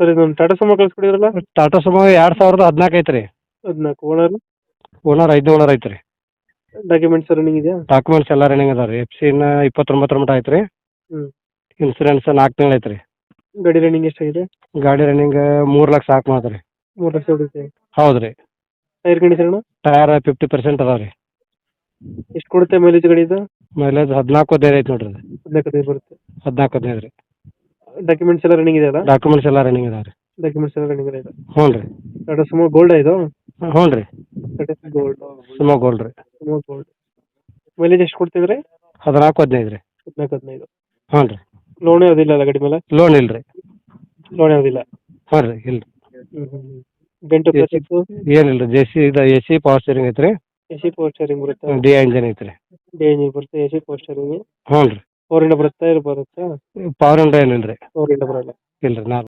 Sir ಇದೊಂದು Tata Sumo ಕಳ್ಸ್ಕೊಡಿದ್ರಲ್ಲ. Tata Sumo 2014 ಐತ್ರಿ. 14 owner. Owner 5 owner ಐತ್ರಿ. ಡಾಕ್ಯುಮೆಂಟ್ಸ್ ರನ್ನಿಂಗ್ ಇದೆಯಾ? ಡಾಕ್ಯುಮೆಂಟ್ಸ್ ಎಲ್ಲ ರನ್ನಿಂಗ್ ಅದಾವ ರೀ. ಎಫ್ ಸಿ 29 ಮಟ್ಟ ಐತ್ರಿ. ಹ್ಞೂ. ಇನ್ಸೂರೆನ್ಸ್ 4 ತಿಂಗಳು ಐತ್ರಿ. ಗಾಡಿ ರನ್ನಿಂಗ್ ಎಷ್ಟಾಗಿದೆ? ಗಾಡಿ ರನ್ನಿಂಗ್ 3 ಲಕ್ಷ ಹಾಕಿ ಮಾತ್ರಿ. 3 ಲಕ್ಷ ಹೊಡಿತೆ. ಹೌದ್ರಿ. ಟೈರ್ ಕಂಡೀಷನ್ ಟೈರ್ 50% ಅದಾವ ರೀ. ಎಷ್ಟು ಕೊಡುತ್ತೆ ಮೈಲೇಜ್ ಗಾಡಿ ಇದು? ಮೈಲೇಜ್ 14 ಐತಿ ನೋಡ್ರಿ. 14 ಬರುತ್ತೆ. 14 ರೀ. ಡಾಕ್ಯುಮೆಂಟ್ಸ್ ಎಲ್ಲ ರನ್ನಿಂಗ್ ಇದೆಯಲ್ಲ? ಡಾಕ್ಯುಮೆಂಟ್ಸ್ ಎಲ್ಲ ರನ್ನಿಂಗ್ ಅದಾವ ರೀ. ಡಾಕ್ಯುಮೆಂಟ್ಸ್ ಎಲ್ಲ ರನ್ನಿಂಗ್ ಇದೆ. ಹ್ಞೂ ರೀ. ಟಾಟಾ ಸುಮೋ ಗೋಲ್ಡ್ ಇದು? ಹ್ಞೂ ರೀ. ಟಾಟಾ ಗೋಲ್ಡ್. ಸುಮೋ ಗೋಲ್ಡ್ ರೀ. Sumo gold. ಮೈಲೇಜ್ ಎಷ್ಟು ಕೊಡ್ತಿದ್ರೆ? 14-15 ರೀ. 14-15. ಹ್ಞೂ ರೀ. ಲೋನ್ ಯಾವುದಿಲ್ಲ ಅಲ್ಲ ಗಾಡಿ ಮೇಲೆ? ಲೋನ್ ಇಲ್ರಿ. ಲೋನ್ ಯಾವುದಿಲ್ಲ. ಹ್ಞೂ ರೀ. ಇಲ್ರಿ. ಡೆಂಟು ಪ್ಲಾಸ್ಟಿಕ್ಸು ಏನಿಲ್ಲ ರೀ. ಎ ಸಿ ಪವರ್ ಸ್ಟೀರಿಂಗ್ ಐತ್ರಿ. ಎಸಿ ಪವರ್ ಸ್ಟೇರಿಂಗ್ ಬರುತ್ತೆ. ಡಿ ಇಂಜನ್ ಐತ್ರಿ. ಡಿ ಇಂಜಿನ್ ಬರುತ್ತೆ. AC power steering. ಹ್ಞೂ ರೀ. 4 ಇಂದ ಬರುತ್ತೆ. ಪವರ್ ಇಂಡ ಏನಿಲ್ಲ ರೀ. 4 ಇಂದ ಬರಲ್ಲ. ಇಲ್ರಿ.